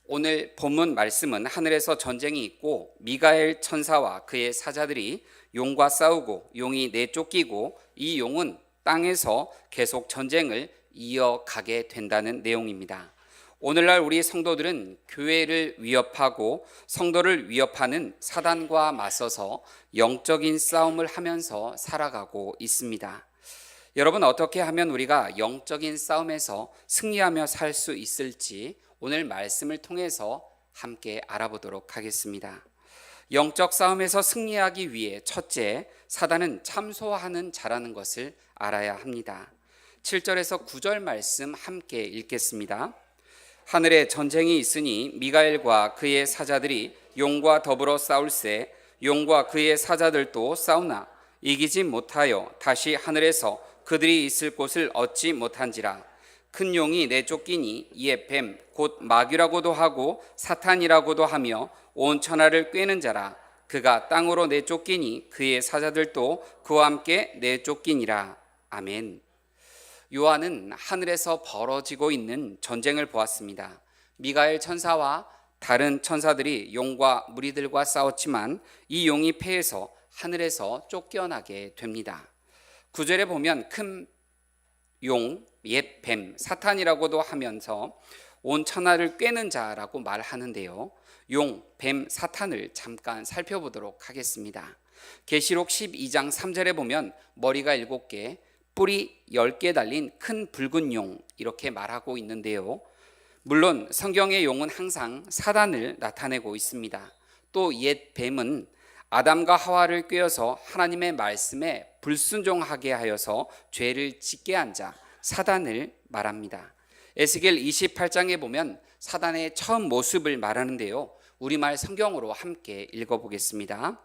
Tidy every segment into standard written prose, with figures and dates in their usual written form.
오늘 본문 말씀은 하늘에서 전쟁이 있고 미가엘 천사와 그의 사자들이 용과 싸우고 용이 내쫓기고 이 용은 땅에서 계속 전쟁을 이어가게 된다는 내용입니다. 오늘날 우리 성도들은 교회를 위협하고 성도를 위협하는 사단과 맞서서 영적인 싸움을 하면서 살아가고 있습니다. 여러분, 어떻게 하면 우리가 영적인 싸움에서 승리하며 살 수 있을지 오늘 말씀을 통해서 함께 알아보도록 하겠습니다. 영적 싸움에서 승리하기 위해 첫째, 사단은 참소하는 자라는 것을 알아야 합니다. 7절에서 9절 말씀 함께 읽겠습니다. 하늘에 전쟁이 있으니 미가엘과 그의 사자들이 용과 더불어 싸울세 용과 그의 사자들도 싸우나 이기지 못하여 다시 하늘에서 그들이 있을 곳을 얻지 못한지라. 큰 용이 내쫓기니 이에 뱀 곧 마귀라고도 하고 사탄이라고도 하며 온 천하를 꿰는 자라. 그가 땅으로 내쫓기니 그의 사자들도 그와 함께 내쫓기니라. 아멘. 요한은 하늘에서 벌어지고 있는 전쟁을 보았습니다. 미가엘 천사와 다른 천사들이 용과 무리들과 싸웠지만 이 용이 패해서 하늘에서 쫓겨나게 됩니다. 9절에 보면 큰 용, 옛 뱀, 사탄이라고도 하면서 온 천하를 꿰는 자라고 말하는데요. 용, 뱀, 사탄을 잠깐 살펴보도록 하겠습니다. 계시록 12장 3절에 보면 머리가 7개, 뿔이 10개 달린 큰 붉은 용 이렇게 말하고 있는데요. 물론 성경의 용은 항상 사단을 나타내고 있습니다. 또 옛 뱀은 아담과 하와를 꿰어서 하나님의 말씀에 불순종하게 하여서 죄를 짓게 한 자 사단을 말합니다. 에스겔 28장에 보면 사단의 처음 모습을 말하는데요. 우리말 성경으로 함께 읽어보겠습니다.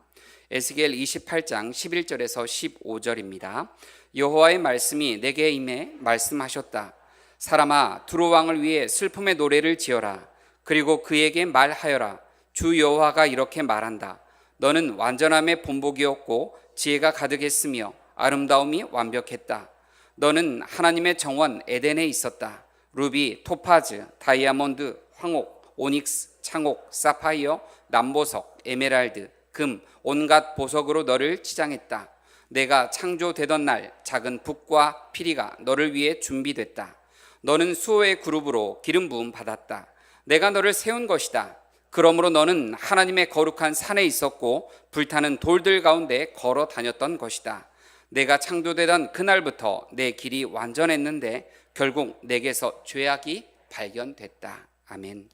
에스겔 28장 11절에서 15절입니다. 여호와의 말씀이 내게 임해 말씀하셨다. 사람아, 두로 왕을 위해 슬픔의 노래를 지어라. 그리고 그에게 말하여라. 주 여호와가 이렇게 말한다. 너는 완전함의 본복이었고 지혜가 가득했으며 아름다움이 완벽했다. 너는 하나님의 정원 에덴에 있었다. 루비, 토파즈, 다이아몬드, 황옥, 오닉스, 창옥, 사파이어, 남보석, 에메랄드, 금, 온갖 보석으로 너를 치장했다. 내가 창조되던 날 작은 북과 피리가 너를 위해 준비됐다. 너는 수호의 그룹으로 기름 부음 받았다. 내가 너를 세운 것이다. 그러므로 너는 하나님의 거룩한 산에 있었고 불타는 돌들 가운데 걸어 다녔던 것이다. 내가 창조되던 그날부터 내 길이 완전했는데 결국 내게서 죄악이 발견됐다. 아멘.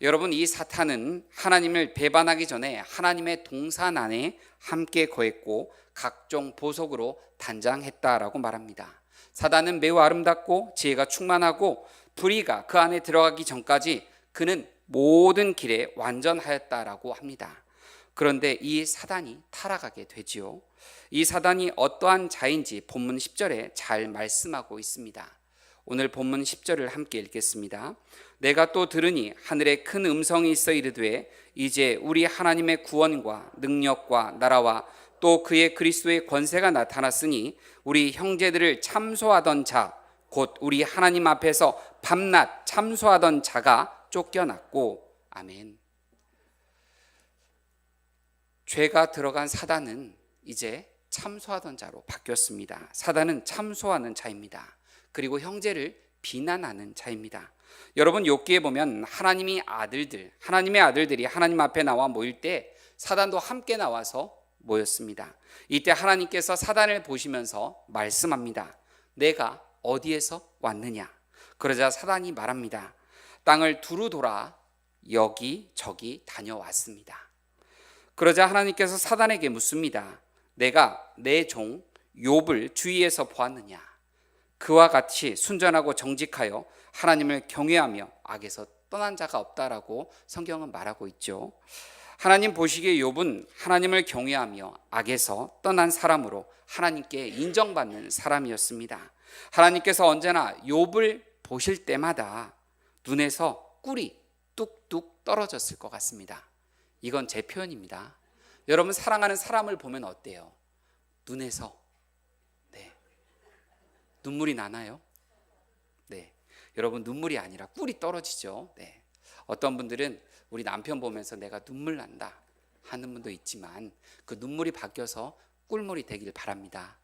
여러분, 이 사탄은 하나님을 배반하기 전에 하나님의 동산 안에 함께 거했고 각종 보석으로 단장했다라고 말합니다. 사단은 매우 아름답고 지혜가 충만하고 불의가 그 안에 들어가기 전까지 그는 모든 길에 완전하였다라고 합니다. 그런데 이 사단이 타락하게 되지요. 이 사단이 어떠한 자인지 본문 10절에 잘 말씀하고 있습니다. 오늘 본문 10절을 함께 읽겠습니다. 내가 또 들으니 하늘에 큰 음성이 있어 이르되 이제 우리 하나님의 구원과 능력과 나라와 또 그의 그리스도의 권세가 나타났으니 우리 형제들을 참소하던 자 곧 우리 하나님 앞에서 밤낮 참소하던 자가 쫓겨났고. 아멘. 죄가 들어간 사단은 이제 참소하던 자로 바뀌었습니다. 사단은 참소하는 자입니다. 그리고 형제를 비난하는 자입니다. 여러분, 욥기에 보면 하나님의 아들들이 하나님 앞에 나와 모일 때 사단도 함께 나와서 모였습니다. 이때 하나님께서 사단을 보시면서 말씀합니다. 내가 어디에서 왔느냐? 그러자 사단이 말합니다. 땅을 두루 돌아 여기저기 다녀왔습니다. 그러자 하나님께서 사단에게 묻습니다. 내가 내 종 욥을 주위에서 보았느냐? 그와 같이 순전하고 정직하여 하나님을 경외하며 악에서 떠난 자가 없다라고 성경은 말하고 있죠. 하나님 보시기에 욥은 하나님을 경외하며 악에서 떠난 사람으로 하나님께 인정받는 사람이었습니다. 하나님께서 언제나 욥을 보실 때마다 눈에서 꿀이 뚝뚝 떨어졌을 것 같습니다. 이건 제 표현입니다. 여러분, 사랑하는 사람을 보면 어때요? 눈에서 눈물이 나나요? 네. 여러분, 눈물이 아니라 꿀이 떨어지죠. 네. 어떤 분들은 우리 남편 보면서 내가 눈물 난다 하는 분도 있지만 그 눈물이 바뀌어서 꿀물이 되길 바랍니다.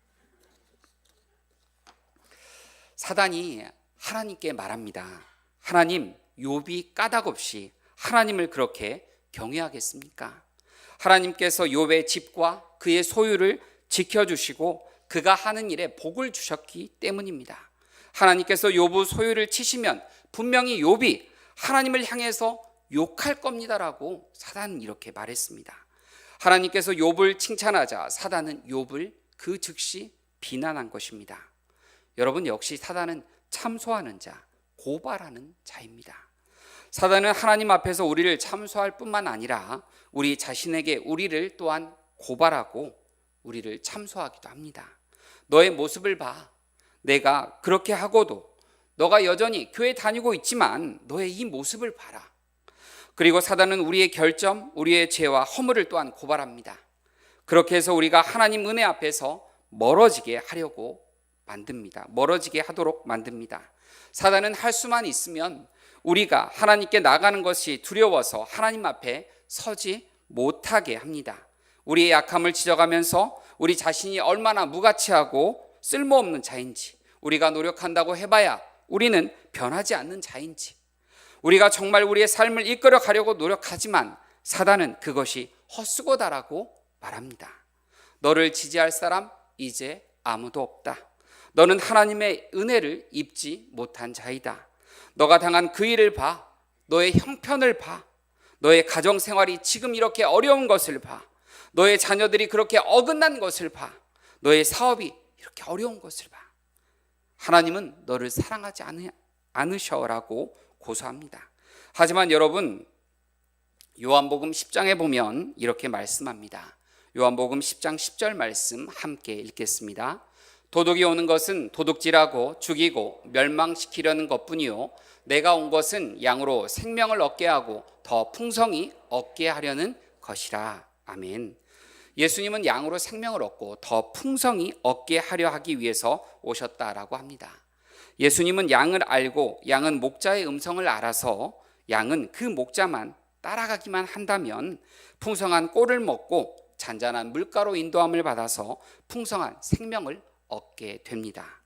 사단이 하나님께 말합니다. 하나님, 욥이 까닭없이 하나님을 그렇게 경외하겠습니까? 하나님께서 욥의 집과 그의 소유를 지켜주시고 그가 하는 일에 복을 주셨기 때문입니다. 하나님께서 욥의 소유를 치시면 분명히 욥이 하나님을 향해서 욕할 겁니다라고 사단은 이렇게 말했습니다. 하나님께서 욥을 칭찬하자 사단은 욥을 그 즉시 비난한 것입니다. 여러분, 역시 사단은 참소하는 자, 고발하는 자입니다. 사단은 하나님 앞에서 우리를 참소할 뿐만 아니라 우리 자신에게 우리를 또한 고발하고 우리를 참소하기도 합니다. 너의 모습을 봐. 내가 그렇게 하고도 너가 여전히 교회 다니고 있지만 너의 이 모습을 봐라. 그리고 사단은 우리의 결점, 우리의 죄와 허물을 또한 고발합니다. 그렇게 해서 우리가 하나님 은혜 앞에서 멀어지게 하려고 만듭니다. 멀어지게 하도록 만듭니다. 사단은 할 수만 있으면 우리가 하나님께 나가는 것이 두려워서 하나님 앞에 서지 못하게 합니다. 우리의 약함을 지적하면서 우리 자신이 얼마나 무가치하고 쓸모없는 자인지, 우리가 노력한다고 해봐야 우리는 변하지 않는 자인지, 우리가 정말 우리의 삶을 이끌어 가려고 노력하지만 사단은 그것이 헛수고다라고 말합니다. 너를 지지할 사람 이제 아무도 없다. 너는 하나님의 은혜를 입지 못한 자이다. 너가 당한 그 일을 봐. 너의 형편을 봐. 너의 가정생활이 지금 이렇게 어려운 것을 봐. 너의 자녀들이 그렇게 어긋난 것을 봐. 너의 사업이 이렇게 어려운 것을 봐. 하나님은 너를 사랑하지 않으셔라고 고소합니다. 하지만 여러분, 요한복음 10장에 보면 이렇게 말씀합니다. 요한복음 10장 10절 말씀 함께 읽겠습니다. 도둑이 오는 것은 도둑질하고 죽이고 멸망시키려는 것뿐이요 내가 온 것은 양으로 생명을 얻게 하고 더 풍성히 얻게 하려는 것이라. 아멘. 예수님은 양으로 생명을 얻고 더 풍성히 얻게 하려 하기 위해서 오셨다라고 합니다. 예수님은 양을 알고 양은 목자의 음성을 알아서 양은 그 목자만 따라가기만 한다면 풍성한 꼴을 먹고 잔잔한 물가로 인도함을 받아서 풍성한 생명을 얻게 됩니다.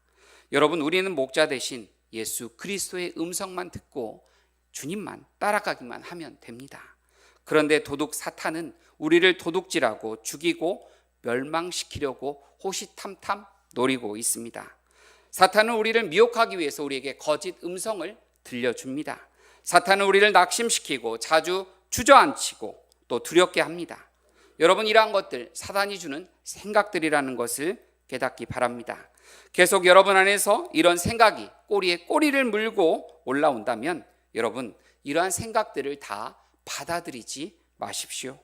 여러분, 우리는 목자 대신 예수 그리스도의 음성만 듣고 주님만 따라가기만 하면 됩니다. 그런데 도둑 사탄은 우리를 도둑질하고 죽이고 멸망시키려고 호시탐탐 노리고 있습니다. 사탄은 우리를 미혹하기 위해서 우리에게 거짓 음성을 들려줍니다. 사탄은 우리를 낙심시키고 자주 주저앉히고 또 두렵게 합니다. 여러분, 이러한 것들 사단이 주는 생각들이라는 것을 깨닫기 바랍니다. 계속 여러분 안에서 이런 생각이 꼬리에 꼬리를 물고 올라온다면 여러분, 이러한 생각들을 다 받아들이지 마십시오.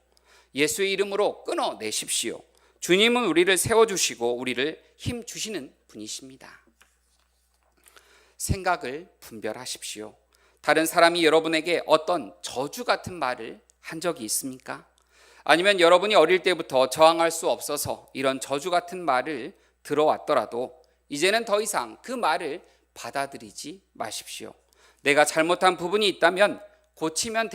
예수의 이름으로 끊어내십시오. 주님은 우리를 세워주시고 우리를 힘주시는 분이십니다. 생각을 분별하십시오. 다른 사람이 여러분에게 어떤 저주 같은 말을 한 적이 있습니까? 아니면 여러분이 어릴 때부터 저항할 수 없어서 이런 저주 같은 말을 들어왔더라도 이제는 더 이상 그 말을 받아들이지 마십시오. 내가 잘못한 부분이 있다면 고치면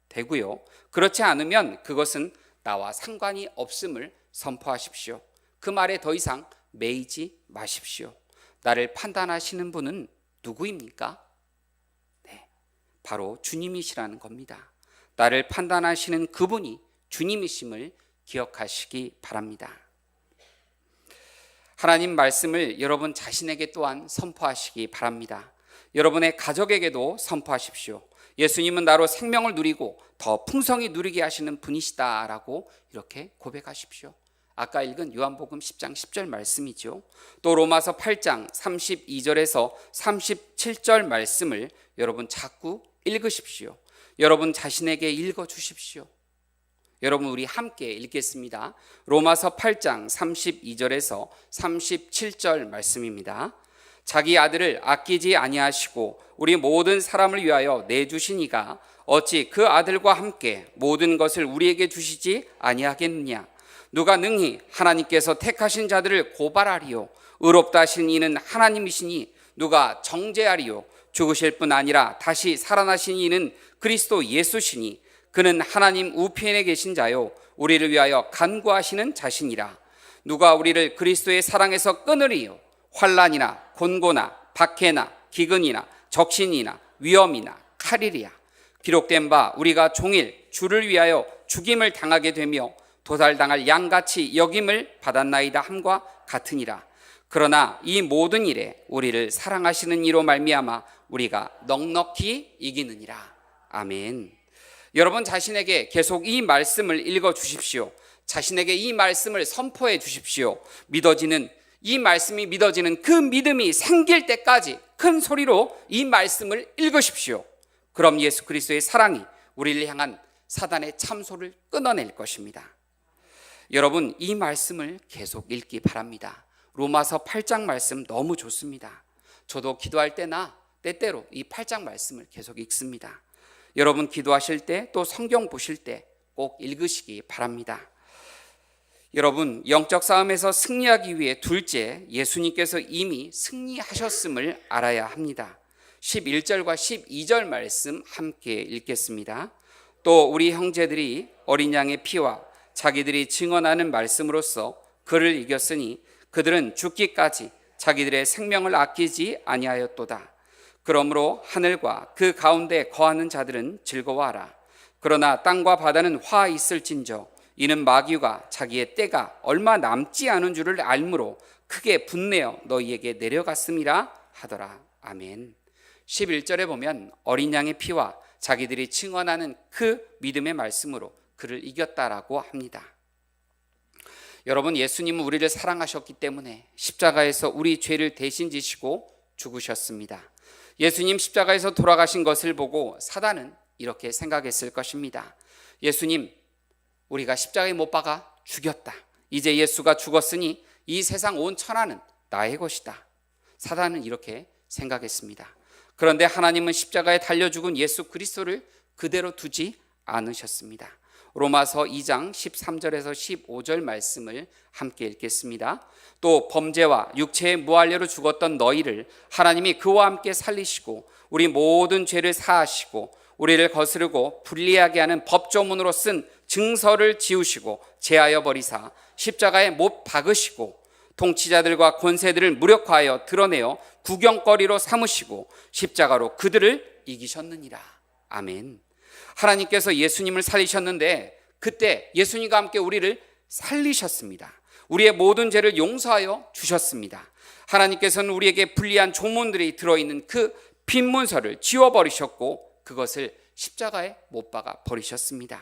되고요. 그렇지 않으면 그것은 나와 상관이 없음을 선포하십시오. 그 말에 더 이상 매이지 마십시오. 나를 판단하시는 분은 누구입니까? 네, 바로 주님이시라는 겁니다. 나를 판단하시는 그분이 주님이심을 기억하시기 바랍니다. 하나님 말씀을 여러분 자신에게 또한 선포하시기 바랍니다. 여러분의 가족에게도 선포하십시오. 예수님은 나로 생명을 누리고 더 풍성히 누리게 하시는 분이시다라고 이렇게 고백하십시오. 아까 읽은 요한복음 10장 10절 말씀이죠. 또 로마서 8장 32절에서 37절 말씀을 여러분 자꾸 읽으십시오. 여러분 자신에게 읽어주십시오. 여러분, 우리 함께 읽겠습니다. 로마서 8장 32절에서 37절 말씀입니다. 자기 아들을 아끼지 아니하시고 우리 모든 사람을 위하여 내주시니가 어찌 그 아들과 함께 모든 것을 우리에게 주시지 아니하겠느냐. 누가 능히 하나님께서 택하신 자들을 고발하리요. 의롭다 하신 이는 하나님이시니 누가 정죄하리요. 죽으실 뿐 아니라 다시 살아나신 이는 그리스도 예수시니 그는 하나님 우편에 계신 자요 우리를 위하여 간구하시는 자신이라. 누가 우리를 그리스도의 사랑에서 끊으리요? 환난이나 곤고나 박해나 기근이나 적신이나 위험이나 칼이리야. 기록된 바 우리가 종일 주를 위하여 죽임을 당하게 되며 도살당할 양같이 여김을 받았나이다 함과 같으니라. 그러나 이 모든 일에 우리를 사랑하시는 이로 말미암아 우리가 넉넉히 이기느니라. 아멘. 여러분 자신에게 계속 이 말씀을 읽어 주십시오. 자신에게 이 말씀을 선포해 주십시오. 이 말씀이 믿어지는 그 믿음이 생길 때까지 큰 소리로 이 말씀을 읽으십시오. 그럼 예수 그리스도의 사랑이 우리를 향한 사단의 참소를 끊어낼 것입니다. 여러분 이 말씀을 계속 읽기 바랍니다. 로마서 8장 말씀 너무 좋습니다. 저도 기도할 때나 때때로 이 8장 말씀을 계속 읽습니다. 여러분 기도하실 때 또 성경 보실 때 꼭 읽으시기 바랍니다. 여러분 영적 싸움에서 승리하기 위해 둘째, 예수님께서 이미 승리하셨음을 알아야 합니다. 11절과 12절 말씀 함께 읽겠습니다. 또 우리 형제들이 어린 양의 피와 자기들이 증언하는 말씀으로써 그를 이겼으니 그들은 죽기까지 자기들의 생명을 아끼지 아니하였도다. 그러므로 하늘과 그 가운데 거하는 자들은 즐거워하라. 그러나 땅과 바다는 화 있을진저 이는 마귀가 자기의 때가 얼마 남지 않은 줄을 알므로 크게 분내어 너희에게 내려갔음이라 하더라. 아멘. 11절에 보면 어린 양의 피와 자기들이 증언하는 그 믿음의 말씀으로 그를 이겼다라고 합니다. 여러분 예수님은 우리를 사랑하셨기 때문에 십자가에서 우리 죄를 대신 지시고 죽으셨습니다. 예수님 십자가에서 돌아가신 것을 보고 사단은 이렇게 생각했을 것입니다. 예수님 우리가 십자가에 못 박아 죽였다. 이제 예수가 죽었으니 이 세상 온 천하는 나의 것이다. 사단은 이렇게 생각했습니다. 그런데 하나님은 십자가에 달려 죽은 예수 그리스도를 그대로 두지 않으셨습니다. 로마서 2장 13절에서 15절 말씀을 함께 읽겠습니다. 또 범죄와 육체의 무할례로 죽었던 너희를 하나님이 그와 함께 살리시고 우리 모든 죄를 사하시고 우리를 거스르고 불리하게 하는 법조문으로 쓴 증서를 지우시고 제하여 버리사 십자가에 못 박으시고 통치자들과 권세들을 무력화하여 드러내어 구경거리로 삼으시고 십자가로 그들을 이기셨느니라. 아멘. 하나님께서 예수님을 살리셨는데 그때 예수님과 함께 우리를 살리셨습니다. 우리의 모든 죄를 용서하여 주셨습니다. 하나님께서는 우리에게 불리한 조문들이 들어있는 그 빈 문서를 지워버리셨고 그것을 십자가에 못 박아 버리셨습니다.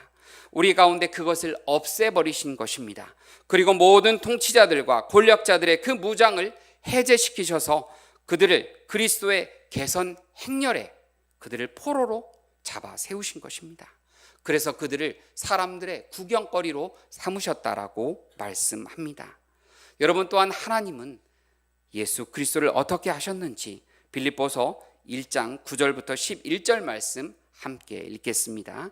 우리 가운데 그것을 없애버리신 것입니다. 그리고 모든 통치자들과 권력자들의 그 무장을 해제시키셔서 그들을 그리스도의 개선 행렬에 그들을 포로로 잡아 세우신 것입니다. 그래서 그들을 사람들의 구경거리로 삼으셨다라고 말씀합니다. 여러분 또한 하나님은 예수 그리스도를 어떻게 하셨는지 빌립보서 1장 9절부터 11절 말씀 함께 읽겠습니다.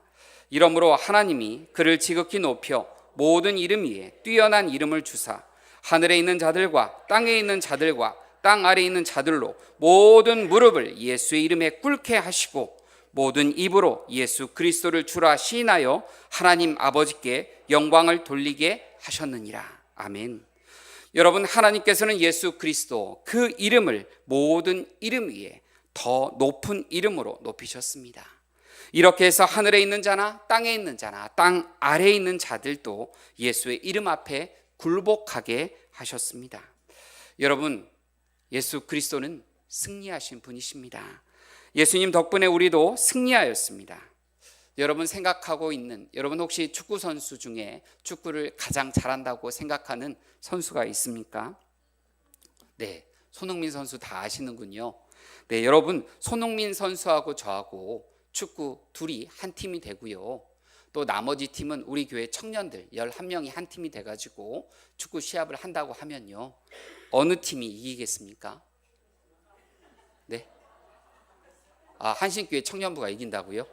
이러므로 하나님이 그를 지극히 높여 모든 이름 위에 뛰어난 이름을 주사 하늘에 있는 자들과 땅에 있는 자들과 땅 아래에 있는 자들로 모든 무릎을 예수의 이름에 꿇게 하시고 모든 입으로 예수 그리스도를 주라 시인하여 하나님 아버지께 영광을 돌리게 하셨느니라. 아멘. 여러분 하나님께서는 예수 그리스도 그 이름을 모든 이름 위에 더 높은 이름으로 높이셨습니다. 이렇게 해서 하늘에 있는 자나 땅에 있는 자나 땅 아래에 있는 자들도 예수의 이름 앞에 굴복하게 하셨습니다. 여러분 예수 그리스도는 승리하신 분이십니다. 예수님 덕분에 우리도 승리하였습니다. 여러분 생각하고 있는 여러분 혹시 축구 선수 중에 축구를 가장 잘한다고 생각하는 선수가 있습니까? 네, 손흥민 선수 다 아시는군요. 네, 여러분 손흥민 선수하고 저하고 축구 둘이 한 팀이 되고요. 또 나머지 팀은 우리 교회 청년들 11명이 한 팀이 돼가지고 축구 시합을 한다고 하면요. 어느 팀이 이기겠습니까? 네? 한신교회 청년부가 이긴다고요?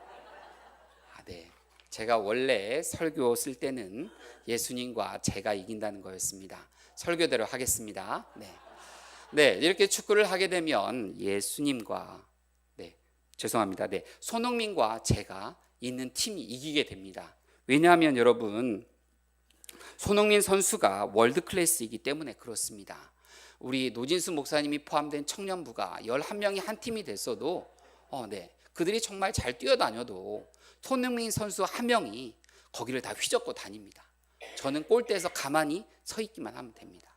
네. 제가 원래 설교 쓸 때는 예수님과 제가 이긴다는 거였습니다. 설교대로 하겠습니다. 네. 네, 이렇게 축구를 하게 되면 예수님과 죄송합니다. 네, 손흥민과 제가 있는 팀이 이기게 됩니다. 왜냐하면 여러분, 손흥민 선수가 월드 클래스이기 때문에 그렇습니다. 우리 노진수 목사님이 포함된 청년부가 11명이 한 팀이 됐어도 그들이 정말 잘 뛰어다녀도 손흥민 선수 한 명이 거기를 다 휘젓고 다닙니다. 저는 골대에서 가만히 서 있기만 하면 됩니다.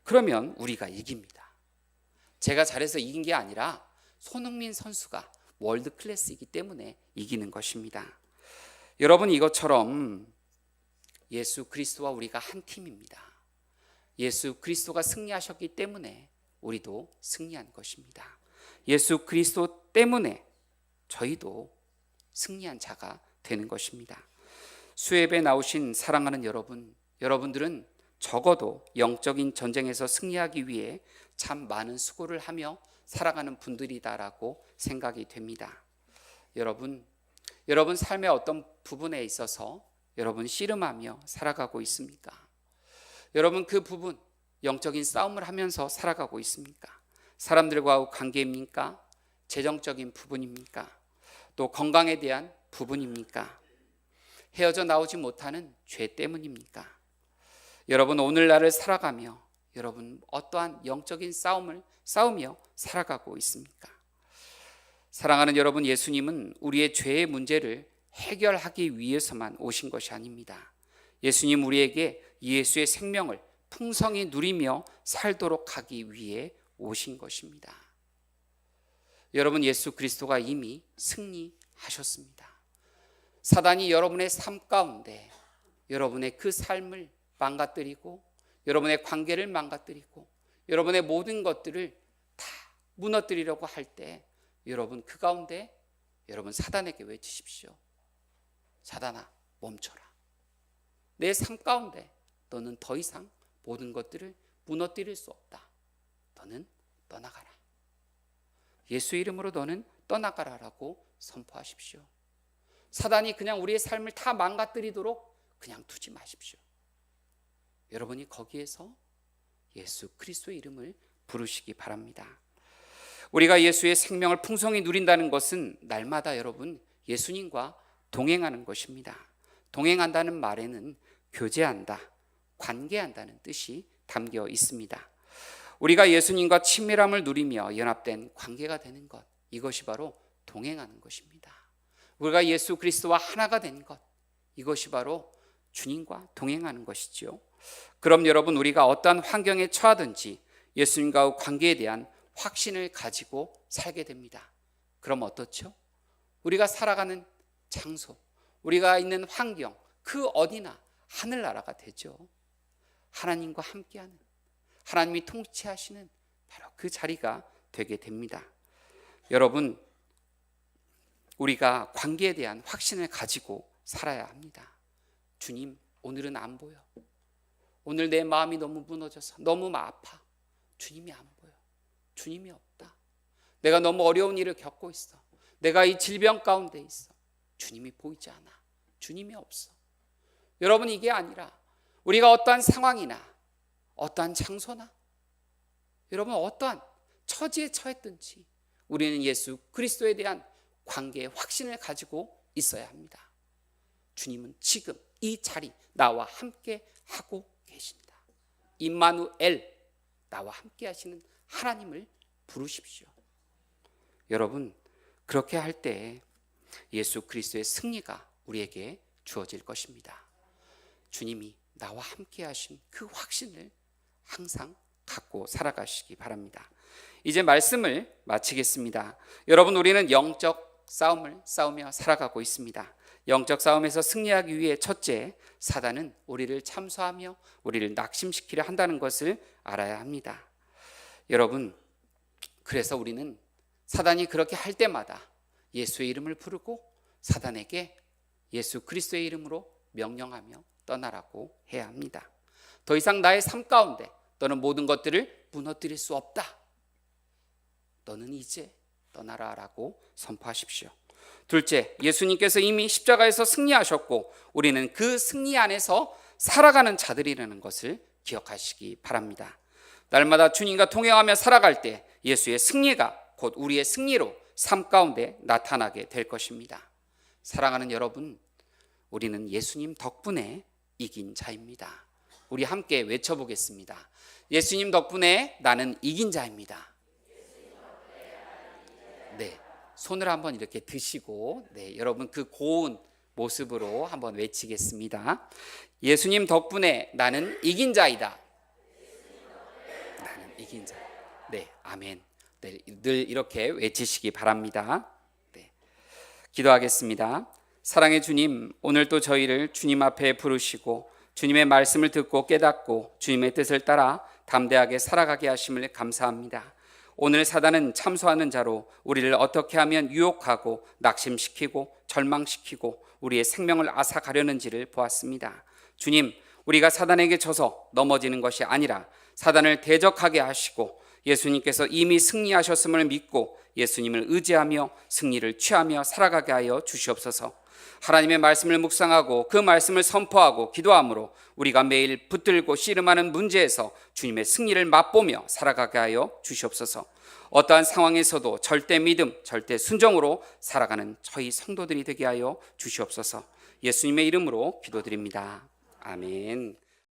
그러면 우리가 이깁니다. 제가 잘해서 이긴 게 아니라 손흥민 선수가 월드 클래스이기 때문에 이기는 것입니다. 여러분, 이것처럼 예수 그리스도와 우리가 한 팀입니다. 예수 그리스도가 승리하셨기 때문에 우리도 승리한 것입니다. 예수 그리스도 때문에 저희도 승리한 자가 되는 것입니다. 수협에 나오신 사랑하는 여러분, 여러분들은 적어도 영적인 전쟁에서 승리하기 위해 참 많은 수고를 하며 살아가는 분들이다라고 생각이 됩니다. 여러분 삶의 어떤 부분에 있어서 여러분 씨름하며 살아가고 있습니까? 여러분 그 부분, 영적인 싸움을 하면서 살아가고 있습니까? 사람들과의 관계입니까? 재정적인 부분입니까? 또 건강에 대한 부분입니까? 헤어져 나오지 못하는 죄 때문입니까? 여러분 오늘날을 살아가며 여러분 어떠한 영적인 싸움을 싸우며 살아가고 있습니까? 사랑하는 여러분, 예수님은 우리의 죄의 문제를 해결하기 위해서만 오신 것이 아닙니다. 예수님 우리에게 예수의 생명을 풍성히 누리며 살도록 하기 위해 오신 것입니다. 여러분, 예수 그리스도가 이미 승리하셨습니다. 사단이 여러분의 삶 가운데 여러분의 그 삶을 망가뜨리고 여러분의 관계를 망가뜨리고 여러분의 모든 것들을 다 무너뜨리려고 할 때 여러분 그 가운데 여러분 사단에게 외치십시오. 사단아, 멈춰라. 내 삶 가운데 너는 더 이상 모든 것들을 무너뜨릴 수 없다. 너는 떠나가라. 예수 이름으로 너는 떠나가라라고 선포하십시오. 사단이 그냥 우리의 삶을 다 망가뜨리도록 그냥 두지 마십시오. 여러분이 거기에서 예수 그리스도의 이름을 부르시기 바랍니다. 우리가 예수의 생명을 풍성히 누린다는 것은 날마다 여러분 예수님과 동행하는 것입니다. 동행한다는 말에는 교제한다, 관계한다는 뜻이 담겨 있습니다. 우리가 예수님과 친밀함을 누리며 연합된 관계가 되는 것, 이것이 바로 동행하는 것입니다. 우리가 예수 그리스도와 하나가 된 것, 이것이 바로 주님과 동행하는 것이죠. 그럼 여러분 우리가 어떠한 환경에 처하든지 예수님과의 관계에 대한 확신을 가지고 살게 됩니다. 그럼 어떻죠? 우리가 살아가는 장소, 우리가 있는 환경, 그 어디나 하늘나라가 되죠. 하나님과 함께하는, 하나님이 통치하시는 바로 그 자리가 되게 됩니다. 여러분, 우리가 관계에 대한 확신을 가지고 살아야 합니다. 주님, 오늘은 안 보여. 오늘 내 마음이 너무 무너져서 너무 아파. 주님이 안 보여. 주님이 없다. 내가 너무 어려운 일을 겪고 있어. 내가 이 질병 가운데 있어. 주님이 보이지 않아. 주님이 없어. 여러분, 이게 아니라 우리가 어떠한 상황이나 어떠한 장소나 여러분 어떠한 처지에 처했든지 우리는 예수 그리스도에 대한 관계의 확신을 가지고 있어야 합니다. 주님은 지금 이 자리 나와 함께 하고 계신다. 임마누엘, 나와 함께 하시는 하나님을 부르십시오. 여러분, 그렇게 할 때 예수 그리스도의 승리가 우리에게 주어질 것입니다. 주님이 나와 함께 하신 그 확신을 항상 갖고 살아가시기 바랍니다. 이제 말씀을 마치겠습니다. 여러분, 우리는 영적 싸움을 싸우며 살아가고 있습니다. 영적 싸움에서 승리하기 위해 첫째, 사단은 우리를 참소하며 우리를 낙심시키려 한다는 것을 알아야 합니다. 여러분, 그래서 우리는 사단이 그렇게 할 때마다 예수의 이름을 부르고 사단에게 예수 그리스도의 이름으로 명령하며 떠나라고 해야 합니다. 더 이상 나의 삶 가운데 너는 모든 것들을 무너뜨릴 수 없다. 너는 이제 떠나라라고 선포하십시오. 둘째, 예수님께서 이미 십자가에서 승리하셨고 우리는 그 승리 안에서 살아가는 자들이라는 것을 기억하시기 바랍니다. 날마다 주님과 동행하며 살아갈 때 예수의 승리가 곧 우리의 승리로 삶 가운데 나타나게 될 것입니다. 사랑하는 여러분, 우리는 예수님 덕분에 이긴 자입니다. 우리 함께 외쳐보겠습니다. 예수님 덕분에 나는 이긴 자입니다. 네, 손을 한번 이렇게 드시고, 네, 여러분 그 고운 모습으로 한번 외치겠습니다. 예수님 덕분에 나는 이긴 자이다. 나는 이긴 자. 네, 아멘. 네, 늘 이렇게 외치시기 바랍니다. 네, 기도하겠습니다. 사랑의 주님, 오늘도 저희를 주님 앞에 부르시고 주님의 말씀을 듣고 깨닫고 주님의 뜻을 따라 담대하게 살아가게 하심을 감사합니다. 오늘 사단은 참소하는 자로 우리를 어떻게 하면 유혹하고 낙심시키고 절망시키고 우리의 생명을 앗아가려는지를 보았습니다. 주님, 우리가 사단에게 져서 넘어지는 것이 아니라 사단을 대적하게 하시고 예수님께서 이미 승리하셨음을 믿고 예수님을 의지하며 승리를 취하며 살아가게 하여 주시옵소서. 하나님의 말씀을 묵상하고 그 말씀을 선포하고 기도함으로 우리가 매일 붙들고 씨름하는 문제에서 주님의 승리를 맛보며 살아가게 하여 주시옵소서. 어떠한 상황에서도 절대 믿음, 절대 순종으로 살아가는 저희 성도들이 되게 하여 주시옵소서. 예수님의 이름으로 기도드립니다. 아멘.